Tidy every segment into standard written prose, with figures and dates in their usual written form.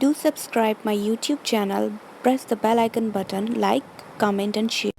Do subscribe my YouTube channel, press the bell icon button, like, comment and share.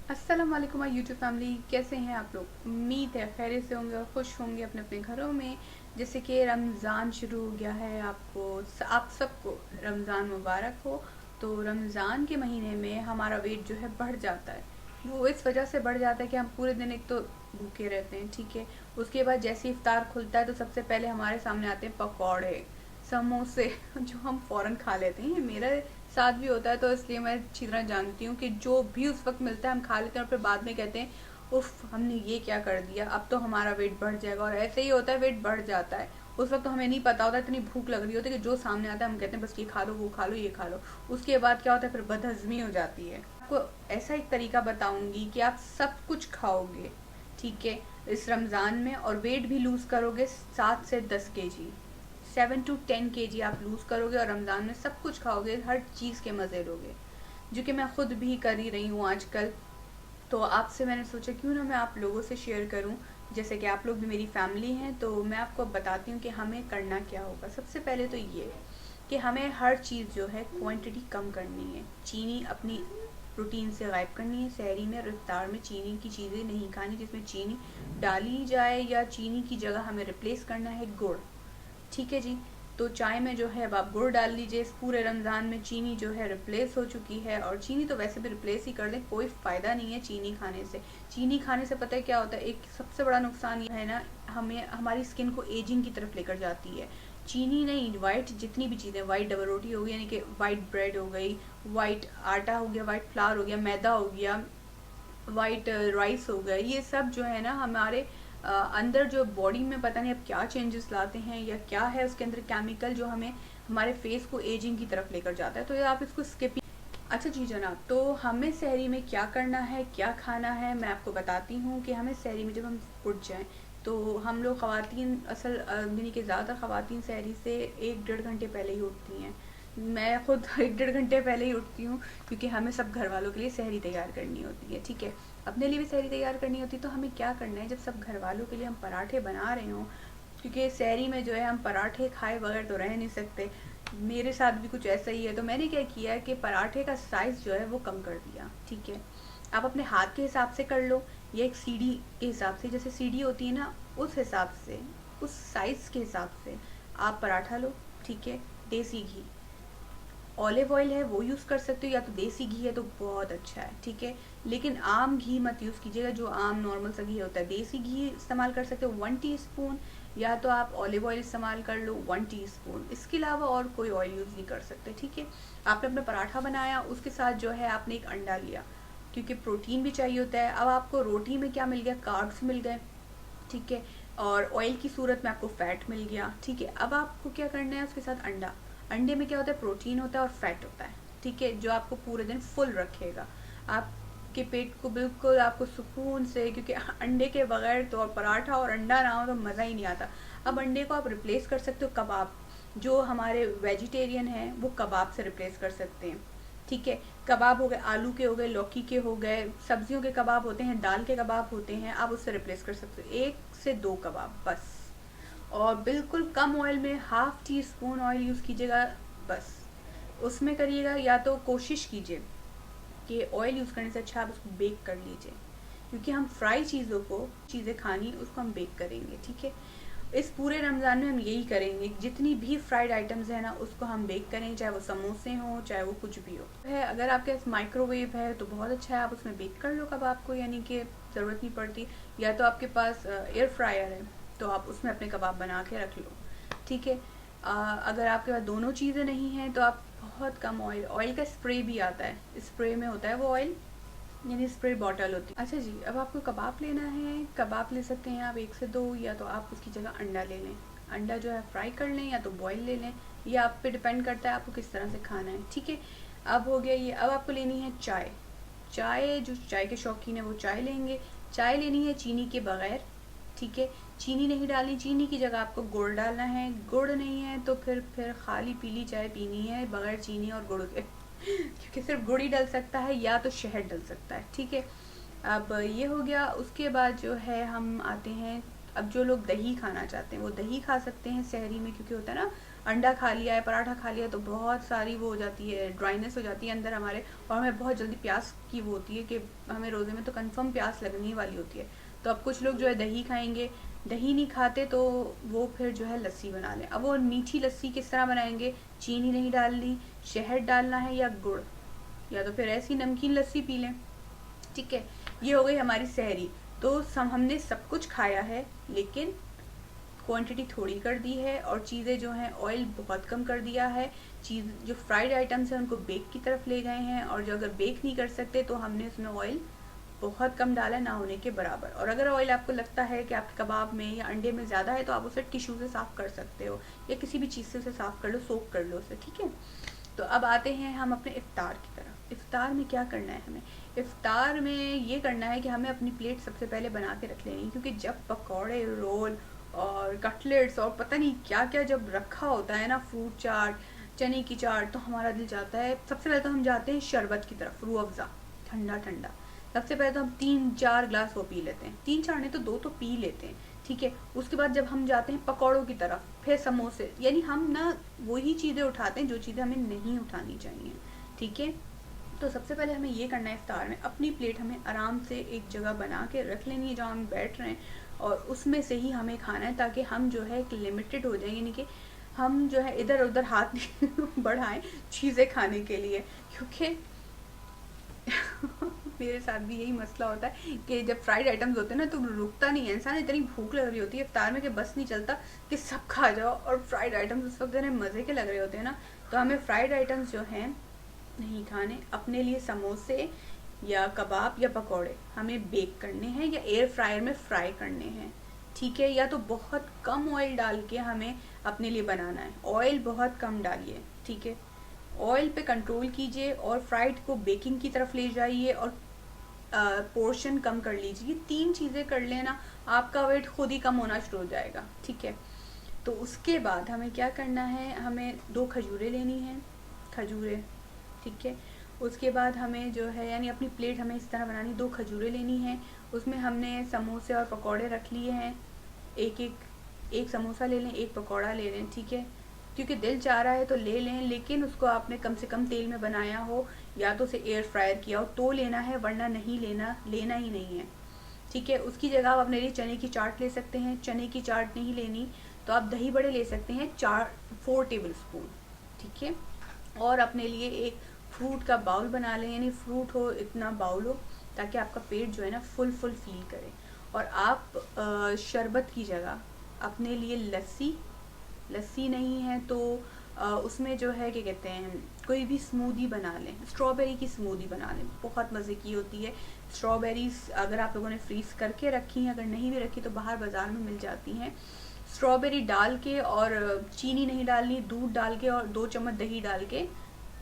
अस्सलाम वालेकुम my YouTube family, कैसे हैं आप लोग? उम्मीद है खैरियत से होंगे और खुश होंगे अपने अपने घरों में। जैसे कि रमज़ान शुरू हो गया है, आप सबको रमज़ान मुबारक हो। तो रमज़ान के महीने में हमारा वेट जो है बढ़ जाता है। वो इस वजह से बढ़ जाता है कि हम पूरे दिन एक तो भूखे रहते हैं, ठीक है। उसके बाद जैसे इफ्तार खुलता है तो सबसे पहले हमारे सामने आते हैं पकौड़े, समोसे जो हम फ़ौरन खा लेते हैं। ये मेरे साथ भी होता है, तो इसलिए मैं अच्छी तरह जानती हूँ कि जो भी उस वक्त मिलता है हम खा लेते हैं और फिर बाद में कहते हैं उफ हमने ये क्या कर दिया, अब तो हमारा वेट बढ़ जाएगा। और ऐसे ही होता है, वेट बढ़ जाता है। उस वक्त तो हमें नहीं पता होता, इतनी भूख लग रही होती है कि जो सामने आता है हम कहते हैं बस ये खा लो, वो खा लो, ये खा लो। उसके बाद क्या होता है, फिर बदहजमी हो जाती है। आपको ऐसा एक तरीका बताऊंगी कि आप सब कुछ खाओगे, ठीक है, इस रमज़ान में, और वेट भी लूज़ करोगे 7 से 10 kg, 7 to 10 kg आप लूज़ करोगे और रमज़ान में सब कुछ खाओगे, हर चीज़ के मज़े लोगे, जो कि मैं खुद भी कर ही रही हूँ आजकल। तो आपसे मैंने सोचा क्यों ना मैं आप लोगों से शेयर करूं, जैसे कि आप लोग भी मेरी फैमिली हैं। तो मैं आपको बताती हूँ कि हमें करना क्या होगा। सबसे पहले तो ये कि हमें हर चीज़ जो है क्वांटिटी कम करनी है। चीनी अपनी रूटीन से गायब करनी है। सहरी में और इफ्तार में चीनी की चीज़ें नहीं खानी जिसमें चीनी डाली जाए, या चीनी की जगह हमें रिप्लेस करना है गुड़, ठीक है जी। तो चाय में जो है अब आप गुड़ डाल लीजिए। इस पूरे रमज़ान में चीनी जो है रिप्लेस हो चुकी है, और चीनी तो वैसे भी रिप्लेस ही कर दें, कोई फ़ायदा नहीं है चीनी खाने से। चीनी खाने से पता है क्या होता है, एक सबसे बड़ा नुकसान ये है ना, हमें हमारी स्किन को एजिंग की तरफ लेकर जाती है। चीनी नहीं, वाइट जितनी भी चीज़ें, वाइट डबल रोटी हो गई यानी कि वाइट ब्रेड हो गई, वाइट आटा हो गया, वाइट फ्लावर हो गया, मैदा हो गया, वाइट राइस हो गया, ये सब जो है ना हमारे अंदर जो बॉडी में पता नहीं अब क्या चेंजेस लाते हैं या क्या है उसके अंदर केमिकल, जो हमें हमारे फेस को एजिंग की तरफ लेकर जाता है। तो ये आप इसको स्किप। अच्छा जी जनाब, तो हमें सहरी में क्या करना है, क्या खाना है, मैं आपको बताती हूँ कि हमें सहरी में जब हम उठ जाएं, तो हम लोग ख़वातीन असल यानी कि ज़्यादा ख़वातीन सहरी से 1-1.5 घंटे पहले ही उठती हैं। मैं खुद 1-1.5 घंटे पहले ही उठती हूँ, क्योंकि हमें सब घर वालों के लिए सहरी तैयार करनी होती है, ठीक है। अपने लिए भी सहरी तैयार करनी होती है। तो हमें क्या करना है, जब सब घर वालों के लिए हम पराठे बना रहे हों, क्योंकि सहरी में जो है हम पराठे खाए बगैर तो रह नहीं सकते। मेरे साथ भी कुछ ऐसा ही है। तो मैंने क्या किया कि पराठे का साइज़ जो है वो कम कर दिया, ठीक है। आप अपने हाथ के हिसाब से कर लो, या एक सीढ़ी के हिसाब से, जैसे सीढ़ी होती है ना, उस हिसाब से, उस साइज़ के हिसाब से आप पराठा लो, ठीक है। देसी घी, ऑलिव ऑयल है वो यूज़ कर सकते हो, या तो देसी घी है तो बहुत अच्छा है, ठीक है। लेकिन आम घी मत यूज़ कीजिएगा, जो आम नॉर्मल सा घी होता है। देसी घी इस्तेमाल कर सकते हो 1 टीस्पून, या तो आप ऑलिव ऑयल इस्तेमाल कर लो 1 टीस्पून। इसके अलावा और कोई ऑयल यूज़ नहीं कर सकते, ठीक है। आपने अपना पराठा बनाया, उसके साथ जो है आपने एक अंडा लिया, क्योंकि प्रोटीन भी चाहिए होता है। अब आपको रोटी में क्या मिल गया, कार्ब्स मिल गए, ठीक है, और ऑयल की सूरत में आपको फैट मिल गया, ठीक है। अब आपको क्या करना है, उसके साथ अंडा। अंडे में क्या होता है, प्रोटीन होता है और फैट होता है, ठीक है, जो आपको पूरे दिन फुल रखेगा। आपके पेट को बिल्कुल आपको सुकून से, क्योंकि अंडे के बगैर तो और पराठा और अंडा ना हो तो मज़ा ही नहीं आता। अब अंडे को आप रिप्लेस कर सकते हो कबाब, जो हमारे वेजिटेरियन हैं वो कबाब से रिप्लेस कर सकते हैं, ठीक है। कबाब हो गए, आलू के हो गए, लौकी के हो गए, सब्जियों के कबाब होते हैं, दाल के कबाब होते हैं, आप उससे रिप्लेस कर सकते हो 1 से 2 कबाब बस। और बिल्कुल कम ऑयल में, 1/2 टीस्पून ऑयल यूज़ कीजिएगा बस, उसमें करिएगा। या तो कोशिश कीजिए कि ऑयल यूज़ करने से अच्छा आप उसको बेक कर लीजिए, क्योंकि हम फ्राई चीज़ें खानी उसको हम बेक करेंगे, ठीक है। इस पूरे रमज़ान में हम यही करेंगे, जितनी भी फ्राइड आइटम्स हैं ना उसको हम बेक करें, चाहे वो समोसे हों, चाहे वो कुछ भी हो है। अगर आपके पास माइक्रोवेव है तो बहुत अच्छा है, आप उसमें बेक कर लो कबाब को, यानी कि ज़रूरत नहीं पड़ती। या तो आपके पास एयर फ्रायर है तो आप उसमें अपने कबाब बना के रख लो, ठीक है। अगर आपके पास दोनों चीज़ें नहीं हैं तो आप बहुत कम ऑयल का स्प्रे भी आता है, स्प्रे में होता है वो ऑयल, यानी स्प्रे बॉटल होती है। अच्छा जी, अब आपको कबाब लेना है, कबाब ले सकते हैं आप 1 से 2, या तो आप उसकी जगह अंडा ले लें। अंडा जो है फ्राई कर लें या तो बॉईल ले लें, ये आप पे डिपेंड करता है आपको किस तरह से खाना है, ठीक है। अब हो गया ये। अब आपको लेनी है चाय। चाय, जो चाय के शौकीन है वो चाय लेंगे। चाय लेनी है चीनी के बगैर, ठीक है। चीनी नहीं डालनी, चीनी की जगह आपको गुड़ डालना है। गुड़ नहीं है तो फिर खाली पीली चाय पीनी है बगैर चीनी और गुड़ के क्योंकि सिर्फ गुड़ ही डल सकता है या तो शहद डल सकता है, ठीक है। अब ये हो गया। उसके बाद जो है हम आते हैं अब जो लोग दही खाना चाहते हैं वो दही खा सकते हैं सहरी में, क्योंकि होता है ना अंडा खा लिया है, पराठा खा लिया तो बहुत सारी वो हो जाती है, ड्राइनेस हो जाती है अंदर हमारे, और हमें बहुत जल्दी प्यास की वो होती है कि हमें रोज़े में तो कंफर्म प्यास लगने वाली होती है। तो अब कुछ लोग जो है दही खाएंगे, दही नहीं खाते तो वो फिर जो है लस्सी बना लें। अब वो मीठी लस्सी किस तरह बनाएंगे, चीनी नहीं डालनी, शहद डालना है या गुड़, या तो फिर ऐसी नमकीन लस्सी पी लें। ठीक है, ये हो गई हमारी सहरी। तो हमने सब कुछ खाया है लेकिन क्वांटिटी थोड़ी कर दी है, और चीज़ें जो हैं ऑयल बहुत कम कर दिया है। चीज़ जो फ्राइड आइटम्स हैं उनको बेक की तरफ ले गए हैं, और जो अगर बेक नहीं कर सकते तो हमने उसमें ऑयल बहुत कम डाला है, ना होने के बराबर। और अगर ऑयल आपको लगता है कि आपके कबाब में या अंडे में ज़्यादा है तो आप उसे टिश्यू से साफ़ कर सकते हो, या किसी भी चीज़ से उसे साफ़ कर लो, सोक कर लो उसे। ठीक है, तो अब आते हैं हम अपने इफ्तार की तरफ। इफ्तार में क्या करना है हमें, इफ्तार में ये करना है कि हमें अपनी प्लेट सबसे पहले बना के रख लेनी है, क्योंकि जब पकौड़े, रोल और कटलेट्स और पता नहीं क्या क्या जब रखा होता है ना, फ्रूट चाट, चने की चाट, तो हमारा दिल जाता है सबसे पहले तो हम जाते हैं शरबत की तरफ, रूह अफ़ज़ा ठंडा ठंडा। सबसे पहले तो हम 3-4 ग्लास वो पी लेते हैं, 3-4 नहीं तो 2 तो पी लेते हैं। ठीक है, उसके बाद जब हम जाते हैं पकौड़ों की तरफ, फिर समोसे, यानी हम ना वही चीज़ें उठाते हैं जो चीज़ें हमें नहीं उठानी चाहिए। ठीक है, तो सबसे पहले हमें ये करना है, इफ्तार में अपनी प्लेट हमें आराम से एक जगह बना के रख लेनी है जहाँ हम बैठ रहे हैं, और उसमें से ही हमें खाना है, ताकि हम जो है एक लिमिटेड हो जाए, यानी कि हम जो है इधर उधर हाथ नहीं बढ़ाएं चीज़ें खाने के लिए। क्योंकि मेरे साथ भी यही मसला होता है कि जब फ्राइड आइटम्स होते हैं ना तो रुकता नहीं है इंसान, इतनी भूख लग रही होती है इफ्तार में कि बस नहीं चलता कि सब खा जाओ, और फ्राइड आइटम्स उस वक्त इतने मज़े के लग रहे होते हैं ना, तो हमें फ्राइड आइटम्स जो हैं नहीं खाने। अपने लिए समोसे या कबाब या पकौड़े हमें बेक करने हैं या एयर फ्रायर में फ्राई करने हैं। ठीक है, या तो बहुत कम ऑयल डाल के हमें अपने लिए बनाना है, ऑयल बहुत कम डालिए। ठीक है, ऑयल पे कंट्रोल कीजिए और फ्राइड को बेकिंग की तरफ ले जाइए, और पोर्शन कम कर लीजिए। 3 चीज़ें कर लेना, आपका वेट खुद ही कम होना शुरू हो जाएगा। ठीक है, तो उसके बाद हमें क्या करना है, हमें 2 खजूरें लेनी हैं, खजूरें। ठीक है, उसके बाद हमें जो है यानी अपनी प्लेट हमें इस तरह बनानी, 2 खजूरें लेनी हैं, उसमें हमने समोसे और पकौड़े रख लिए हैं, एक समोसा ले लें, एक पकौड़ा ले लें। ठीक है, क्योंकि दिल चाह रहा है तो ले लें, लेकिन उसको आपने कम से कम तेल में बनाया हो, या तो उसे एयर फ्रायर किया हो तो लेना है, वरना नहीं लेना ही नहीं है। ठीक है, उसकी जगह आप अपने लिए चने की चाट ले सकते हैं, चने की चाट नहीं लेनी तो आप दही बड़े ले सकते हैं 4 टेबल स्पून। ठीक है, और अपने लिए एक फ्रूट का बाउल बना लें, यानी फ्रूट हो इतना बाउल हो ताकि आपका पेट जो है ना फुल फील करे। और आप शरबत की जगह अपने लिए लस्सी नहीं है तो उसमें जो है क्या कहते हैं, कोई भी स्मूदी बना लें, स्ट्रॉबेरी की स्मूदी बना लें, बहुत मज़े की होती है। स्ट्रॉबेरीज अगर आप लोगों ने फ्रीज़ करके रखी हैं, अगर नहीं भी रखी तो बाहर बाज़ार में मिल जाती हैं। स्ट्रॉबेरी डाल के, और चीनी नहीं डालनी, दूध डाल के और 2 चम्मच दही डाल के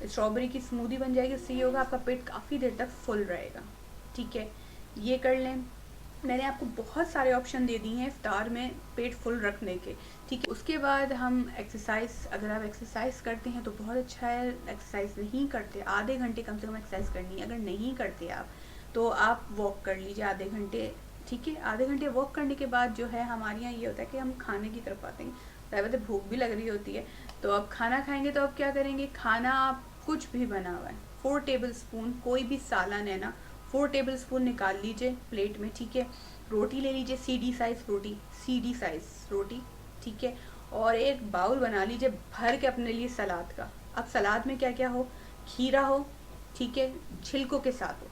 स्ट्रॉबेरी की स्मूदी बन जाएगी। उससे ये होगा आपका पेट काफ़ी देर तक फुल रहेगा। ठीक है, ये कर लें। मैंने आपको बहुत सारे ऑप्शन दे दिए हैं इफ्तार में पेट फुल रखने के। ठीक है, उसके बाद हम एक्सरसाइज, अगर आप एक्सरसाइज करते हैं तो बहुत अच्छा है, एक्सरसाइज नहीं करते आधे घंटे कम से कम एक्सरसाइज करनी है, अगर नहीं करते आप तो आप वॉक कर लीजिए आधे घंटे। ठीक है, आधे घंटे वॉक करने के बाद जो है हमारे यहाँ ये होता है कि हम खाने की तरफ आते हैं, तो भूख भी लग रही होती है, तो अब खाना खाएंगे। तो अब क्या करेंगे, खाना आप कुछ भी बना हुआ है, 4 टेबल स्पून कोई भी सालन है ना, 4 टेबल स्पून निकाल लीजिए प्लेट में। ठीक है, रोटी ले लीजिए, सीडी साइज रोटी। ठीक है, और एक बाउल बना लीजिए भर के अपने लिए सलाद का। अब सलाद में क्या क्या हो, खीरा हो, ठीक है, छिलकों के साथ हो,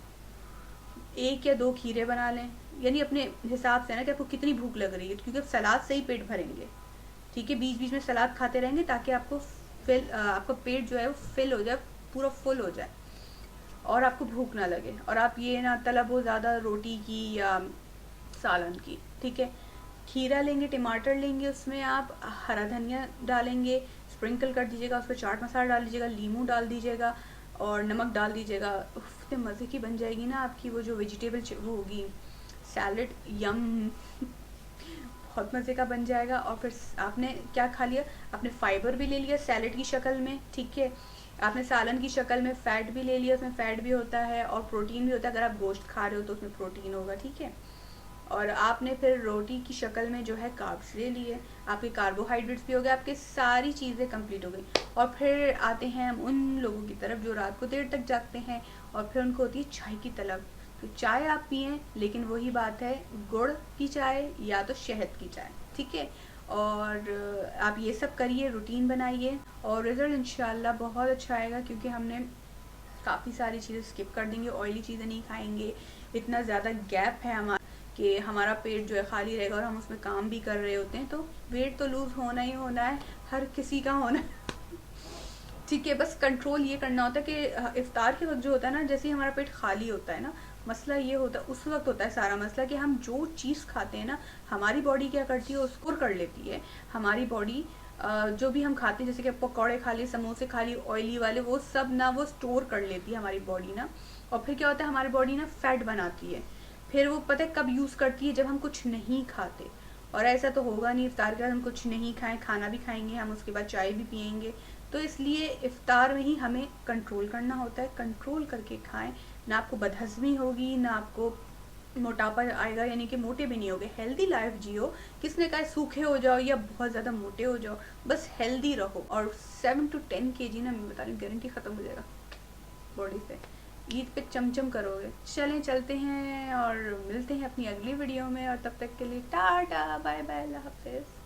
1 या 2 खीरे बना लें, यानी अपने हिसाब से ना कि आपको कितनी भूख लग रही है, क्योंकि आप सलाद से ही पेट भरेंगे। ठीक है, बीच बीच में सलाद खाते रहेंगे ताकि आपको आपका पेट जो है वो फिल हो जाए, पूरा फुल हो जाए, और आपको भूख ना लगे, और आप ये ना तलब हो ज़्यादा रोटी की या सालन की। ठीक है, खीरा लेंगे, टमाटर लेंगे, उसमें आप हरा धनिया डालेंगे, स्प्रिंकल कर दीजिएगा, उस पर चाट मसाला डाल दीजिएगा, नींबू डाल दीजिएगा और नमक डाल दीजिएगा। इतने मज़े की बन जाएगी ना आपकी वो जो वेजिटेबल वो होगी सैलड, यम बहुत मज़े का बन जाएगा। और फिर आपने क्या खा लिया, आपने फाइबर भी ले लिया सैलड की शक्ल में। ठीक है, आपने सालन की शक्ल में फ़ैट भी ले लिया, उसमें फ़ैट भी होता है और प्रोटीन भी होता है, अगर आप गोश्त खा रहे हो तो उसमें प्रोटीन होगा। ठीक है, और आपने फिर रोटी की शक्ल में जो है कार्ब्स ले लिए, आपके कार्बोहाइड्रेट्स भी हो गए, आपके सारी चीज़ें कंप्लीट हो गई। और फिर आते हैं हम उन लोगों की तरफ जो रात को देर तक जागते हैं और फिर उनको होती है चाय की तलब। तो चाय आप पिएं, लेकिन वही बात है, गुड़ की चाय या तो शहद की चाय, ठीक है। और आप ये सब करिए, रूटीन बनाइए और रिज़ल्ट इंशाल्लाह बहुत अच्छा आएगा, क्योंकि हमने काफ़ी सारी चीज़ें स्किप कर देंगे, ऑयली चीज़ें नहीं खाएंगे। इतना ज़्यादा गैप है हमारा कि हमारा पेट जो है खाली रहेगा और हम उसमें काम भी कर रहे होते हैं, तो वेट तो लूज़ होना ही होना है, हर किसी का होना है, ठीक है। बस कंट्रोल ये करना होता है कि इफ्तार के वक्त जो होता है ना, जैसे ही हमारा पेट खाली होता है ना, मसला ये होता है उस वक्त होता है सारा मसला कि हम जो चीज़ खाते हैं ना, हमारी बॉडी क्या करती है, उसको कर लेती है। हमारी बॉडी जो भी हम खाते हैं, जैसे कि पकौड़े खा लिए, समोसे खा लिए, ऑयली वाले, वो सब ना वो स्टोर कर लेती है हमारी बॉडी ना। और फिर क्या होता है, हमारी बॉडी ना फैट बनाती है। फिर वो पता है कब यूज़ करती है, जब हम कुछ नहीं खाते। और ऐसा तो होगा नहीं, इफ्तार के बाद हम कुछ नहीं खाएं, खाना भी खाएंगे हम, उसके बाद चाय भी पियेंगे। तो इसलिए इफ्तार में ही हमें कंट्रोल करना होता है, कंट्रोल करके खाएं, ना आपको बदहज़मी होगी, ना आपको मोटापा आएगा, यानी कि मोटे भी नहीं होगे। हेल्दी लाइफ जियो, किसने कहा सूखे हो जाओ या बहुत ज़्यादा मोटे हो जाओ, बस हेल्दी रहो। और 7 to 10 kg ना, मैं बता रही हूँ, गारंटी ख़त्म हो जाएगा बॉडी से। ईद पे चमचम करोगे। चलें चलते हैं और मिलते हैं अपनी अगली वीडियो में, और तब तक के लिए टाटा बाय बाय, अल्लाह हाफिज़।